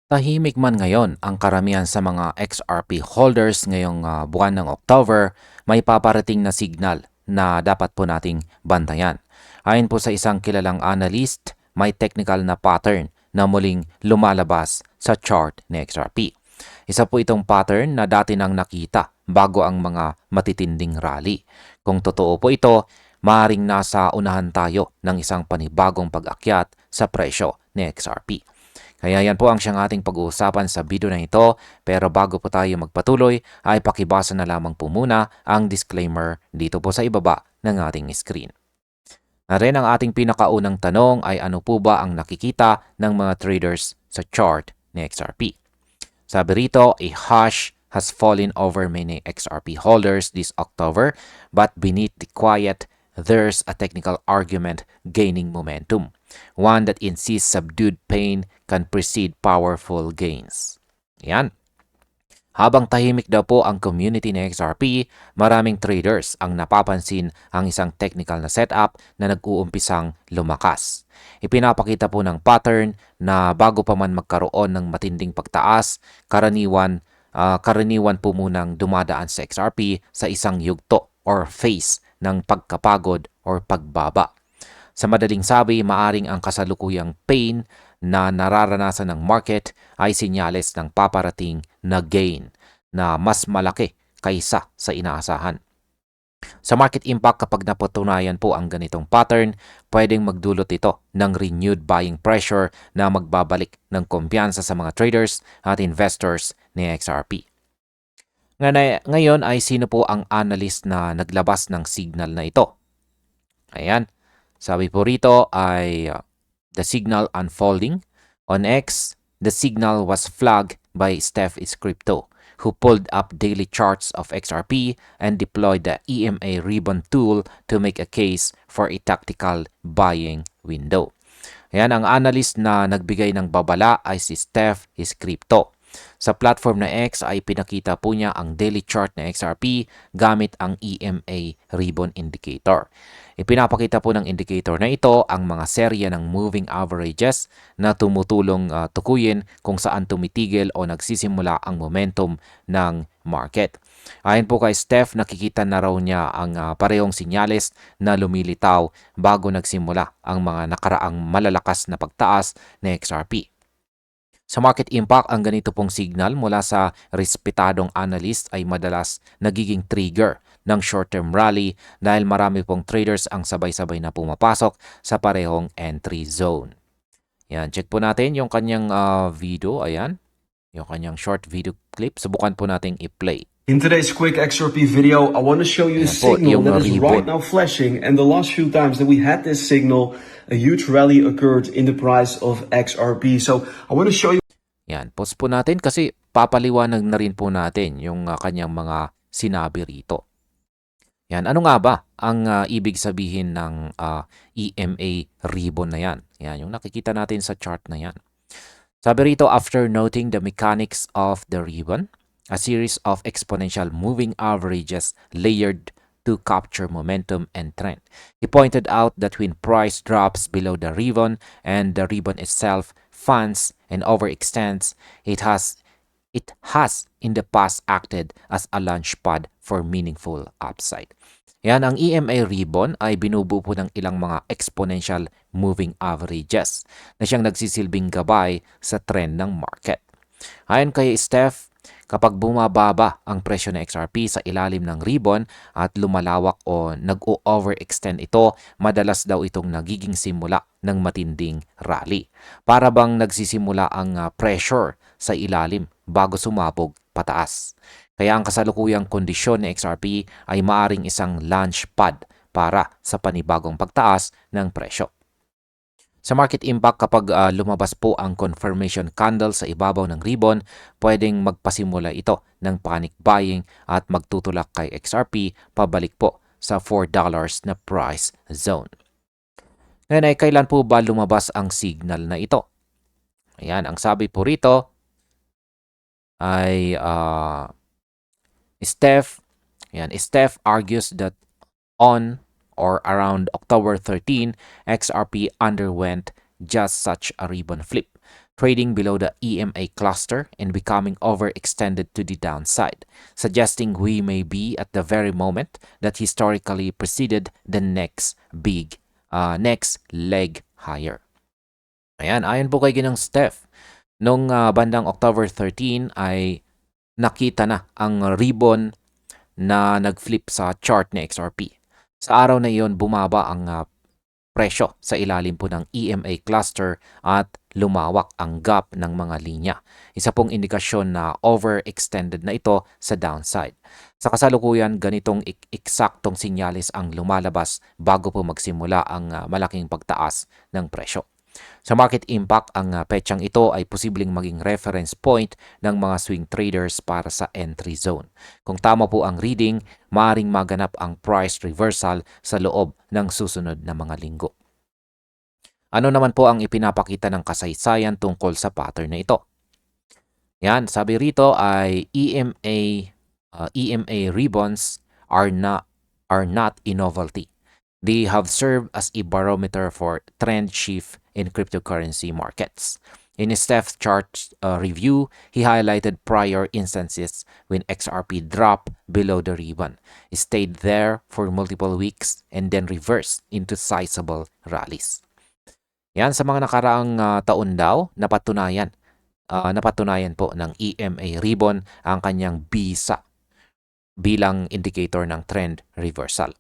Tahimik man ngayon ang karamihan sa mga XRP holders ngayong buwan ng October, may paparating na signal na dapat po nating bantayan. Ayon po sa isang kilalang analyst, may technical na pattern na muling lumalabas sa chart ni XRP. Isa po itong pattern na dati nang nakita bago ang mga matitinding rally. Kung totoo po ito, maaaring nasa unahan tayo ng isang panibagong pag-akyat sa presyo ni XRP. Kaya yan po ang siyang ating pag-uusapan sa video na ito, pero bago po tayo magpatuloy ay pakibasa na lamang po muna ang disclaimer dito po sa ibaba ng ating screen. Na rin ang ating pinakaunang tanong ay ano po ba ang nakikita ng mga traders sa chart ni XRP. Sabi rito, a hush has fallen over many XRP holders this October, but beneath the quiet, there's a technical argument gaining momentum, one that insists subdued pain can precede powerful gains. Yan. Habang tahimik daw po ang community ng XRP, maraming traders ang napapansin ang isang technical na setup na nag-uumpisang lumakas. Ipinapakita po ng pattern na bago pa man magkaroon ng matinding pagtaas, karaniwan po munang dumadaan sa XRP sa isang yugto or phase ng pagkapagod or pagbaba. Sa madaling sabi, maaring ang kasalukuyang pain na nararanasan ng market ay sinyales ng paparating na gain na mas malaki kaysa sa inaasahan. Sa market impact, kapag napatunayan po ang ganitong pattern, pwedeng magdulot ito ng renewed buying pressure na magbabalik ng kumpiyansa sa mga traders at investors ni XRP. Ngayon ay sino po ang analyst na naglabas ng signal na ito? Ayan, sabi po rito ay the signal unfolding. On X, the signal was flagged by Steph is Crypto, who pulled up daily charts of XRP and deployed the EMA ribbon tool to make a case for a tactical buying window. Ayan, ang analyst na nagbigay ng babala ay si Steph is Crypto. Sa platform na X ay pinakita po niya ang daily chart na XRP gamit ang EMA ribbon indicator. Ipinapakita po ng indicator na ito ang mga serya ng moving averages na tumutulong tukuyin kung saan tumitigil o nagsisimula ang momentum ng market. Ayon po kay Steph, nakikita na raw niya ang parehong sinyales na lumilitaw bago nagsimula ang mga nakaraang malalakas na pagtaas ng XRP. Sa market impact, ang ganito pong signal mula sa respetadong analyst ay madalas nagiging trigger ng short-term rally dahil marami pong traders ang sabay-sabay na pumapasok sa parehong entry zone. Yan, check po natin yung kanyang video. Ayan, yung kanyang short video clip. Subukan po nating i-play. In today's quick XRP video, I want to show you a signal that is right now flashing, and the last few times that we had this signal, a huge rally occurred in the price of XRP. So I want to show you. Yan, pause po natin kasi papaliwanag na rin po natin yung kanyang mga sinabi rito. Yan, ano nga ba ang ibig sabihin ng EMA ribbon na yan? Yan, yung nakikita natin sa chart na yan. Sabi rito, after noting the mechanics of the ribbon, a series of exponential moving averages layered to capture momentum and trend. He pointed out that when price drops below the ribbon and the ribbon itself funds and overextends, it has in the past acted as a launchpad for meaningful upside. Yan, ang EMA ribbon ay binubuo po ng ilang mga exponential moving averages na siyang nagsisilbing gabay sa trend ng market. Ayon kay Steph, kapag bumababa ang presyo ng XRP sa ilalim ng ribbon at lumalawak o nag-overextend ito, madalas daw itong nagiging simula ng matinding rally. Para bang nagsisimula ang pressure sa ilalim bago sumabog pataas. Kaya ang kasalukuyang kondisyon ng XRP ay maaring isang launchpad para sa panibagong pagtaas ng presyo. Sa market impact, kapag lumabas po ang confirmation candle sa ibabaw ng ribbon, pwedeng magpasimula ito ng panic buying at magtutulak kay XRP pabalik po sa $4 na price zone. Ngayon ay kailan po ba lumabas ang signal na ito? Ayan, ang sabi po rito ay Steph argues that on or around October 13, XRP underwent just such a ribbon flip. trading below the EMA cluster and becoming overextended to the downside, suggesting we may be at the very moment that historically preceded the next leg higher. Ayan, ayon po kay Ginong Steph, nung bandang October 13 ay nakita na ang ribbon na nag-flip sa chart ni XRP. Sa araw na iyon, bumaba ang presyo sa ilalim po ng EMA cluster at lumawak ang gap ng mga linya. Isa pong indikasyon na overextended na ito sa downside. Sa kasalukuyan, ganitong eksaktong sinyalis ang lumalabas bago po magsimula ang malaking pagtaas ng presyo. Sa market impact, ang petsang ito ay posibleng maging reference point ng mga swing traders para sa entry zone. Kung tama po ang reading, maaaring maganap ang price reversal sa loob ng susunod na mga linggo. Ano naman po ang ipinapakita ng kasaysayan tungkol sa pattern na ito? Yan, sabi rito ay EMA ribbons are not a novelty. They have served as a barometer for trend shift in cryptocurrency markets. In his Steph's chart review, he highlighted prior instances when XRP dropped below the ribbon, stayed there for multiple weeks, and then reversed into sizable rallies. Yan, sa mga nakaraang taon daw, napatunayan po ng EMA ribbon ang kanyang bisa bilang indicator ng trend reversal.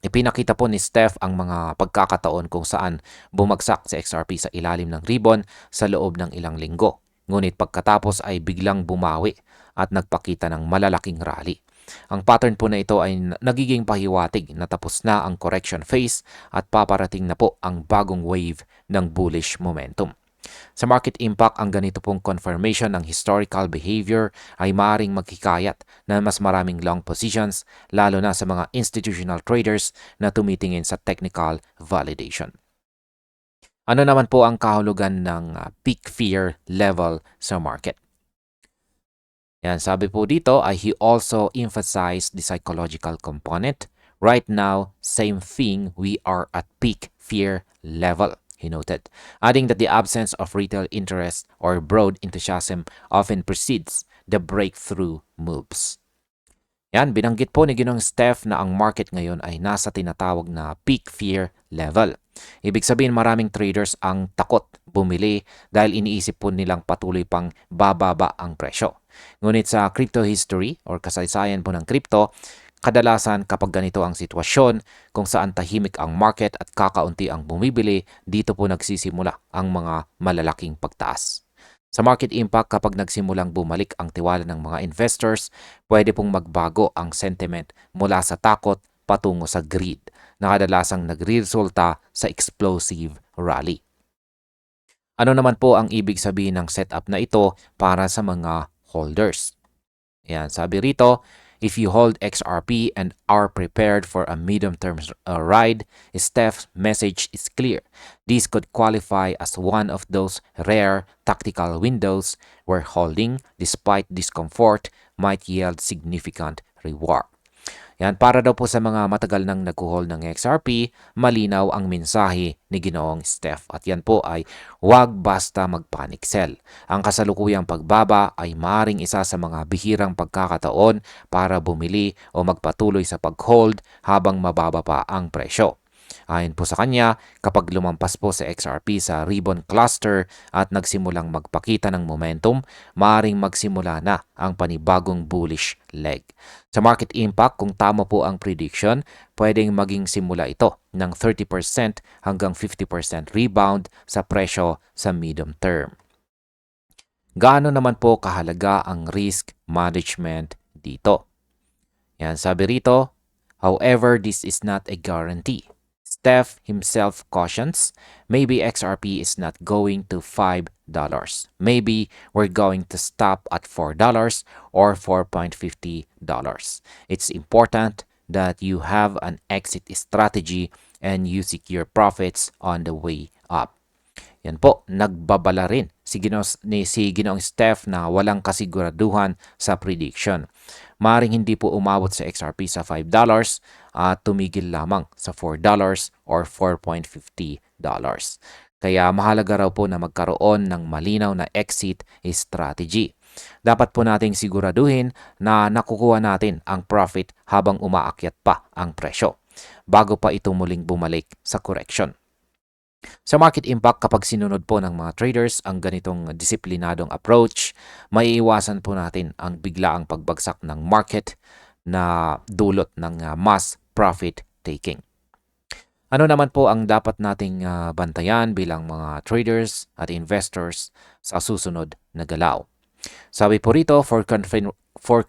Ipinakita po ni Steph ang mga pagkakataon kung saan bumagsak si XRP sa ilalim ng ribbon sa loob ng ilang linggo. Ngunit pagkatapos ay biglang bumawi at nagpakita ng malalaking rally. Ang pattern po na ito ay nagiging pahiwatig na tapos na ang correction phase at paparating na po ang bagong wave ng bullish momentum. Sa market impact, ang ganito pong confirmation ng historical behavior ay maaaring maghikayat na mas maraming long positions, lalo na sa mga institutional traders na tumitingin sa technical validation. Ano naman po ang kahulugan ng peak fear level sa market? Yan, sabi po dito ay he also emphasized the psychological component. Right now, same thing, we are at peak fear level, he noted, adding that the absence of retail interest or broad enthusiasm often precedes the breakthrough moves. Yan, binanggit po ni Ginong Steph na ang market ngayon ay nasa tinatawag na peak fear level. Ibig sabihin maraming traders ang takot bumili dahil iniisip po nilang patuloy pang bababa ang presyo. Ngunit sa crypto history or kasaysayan po ng crypto, kadalasan kapag ganito ang sitwasyon kung saan tahimik ang market at kakaunti ang bumibili, dito po nagsisimula ang mga malalaking pagtaas. Sa market impact, kapag nagsimulang bumalik ang tiwala ng mga investors, pwede pong magbago ang sentiment mula sa takot patungo sa greed na kadalasang nagre-resulta sa explosive rally. Ano naman po ang ibig sabihin ng setup na ito para sa mga holders? Yan, sabi rito, if you hold XRP and are prepared for a medium-term ride, Steph's message is clear. This could qualify as one of those rare tactical windows where holding, despite discomfort, might yield significant reward. Yan, para daw po sa mga matagal nang nag-hold ng XRP, malinaw ang mensahe ni Ginoong Steph. At yan po ay huwag basta mag-panic sell. Ang kasalukuyang pagbaba ay maaaring isa sa mga bihirang pagkakataon para bumili o magpatuloy sa pag-hold habang mababa pa ang presyo. Ayon po sa kanya, kapag lumampas po sa XRP sa ribbon cluster at nagsimulang magpakita ng momentum, maaaring magsimula na ang panibagong bullish leg. Sa market impact, kung tama po ang prediction, pwedeng maging simula ito ng 30% hanggang 50% rebound sa presyo sa medium term. Gaano naman po kahalaga ang risk management dito? Yan, sabi rito, however, this is not a guarantee. Steph himself cautions, maybe XRP is not going to $5. Maybe we're going to stop at $4 or $4.50. It's important that you have an exit strategy and you secure profits on the way up. Yan po, nagbabala rin si Ginoong Steph na walang kasiguraduhan sa prediction. Maring hindi po umabot sa XRP sa $5 at tumigil lamang sa $4 or $4.50. Kaya mahalaga raw po na magkaroon ng malinaw na exit strategy. Dapat po nating siguraduhin na nakukuha natin ang profit habang umaakyat pa ang presyo bago pa ito muling bumalik sa correction. Sa market impact, kapag sinunod po ng mga traders ang ganitong disiplinadong approach, maiiwasan po natin ang biglaang pagbagsak ng market na dulot ng mass profit taking. Ano naman po ang dapat nating bantayan bilang mga traders at investors sa susunod na galaw? Sabi po rito, for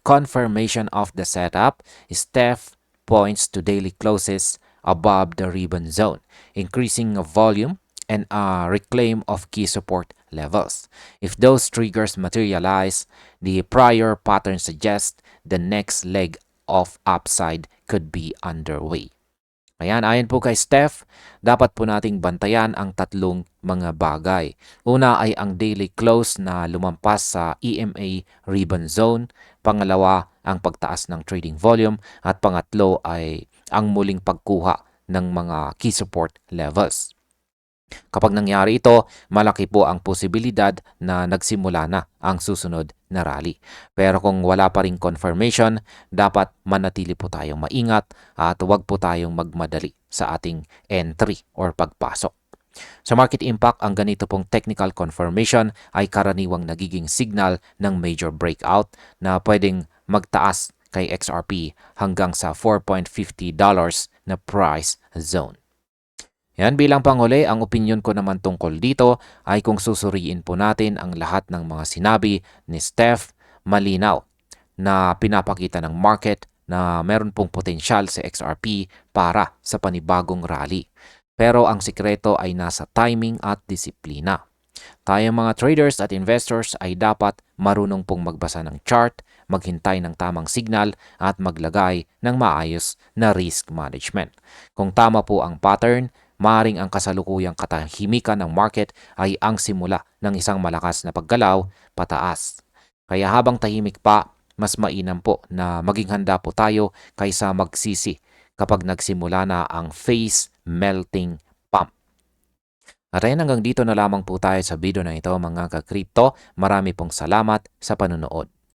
confirmation of the setup, Steph points to daily closes above the ribbon zone, increasing volume and a reclaim of key support levels. If those triggers materialize, the prior pattern suggests the next leg of upside could be underway. Ayan, ayon po kay Steph, dapat po nating bantayan ang tatlong mga bagay. Una ay ang daily close na lumampas sa EMA ribbon zone. Pangalawa, ang pagtaas ng trading volume. At pangatlo ay ang muling pagkuha ng mga key support levels. Kapag nangyari ito, malaki po ang posibilidad na nagsimula na ang susunod na rally. Pero kung wala pa ring confirmation, dapat manatili po tayong maingat at huwag po tayong magmadali sa ating entry or pagpasok. Sa market impact, ang ganito pong technical confirmation ay karaniwang nagiging signal ng major breakout na pwedeng magtaas kay XRP hanggang sa $4.50 na price zone. Yan, bilang panghuli, ang opinyon ko naman tungkol dito ay kung susuriin po natin ang lahat ng mga sinabi ni Steph, malinaw na pinapakita ng market na meron pong potensyal sa XRP para sa panibagong rally. Pero ang sikreto ay nasa timing at disiplina. Tayong mga traders at investors ay dapat marunong pong magbasa ng chart, maghintay ng tamang signal at maglagay ng maayos na risk management. Kung tama po ang pattern, maaaring ang kasalukuyang katahimikan ng market ay ang simula ng isang malakas na paggalaw pataas. Kaya habang tahimik pa, mas mainam po na maging handa po tayo kaysa magsisi kapag nagsimula na ang phase melting pump. At ayun, hanggang dito na lamang po tayo sa video na ito mga ka-crypto. Marami pong salamat sa panunood.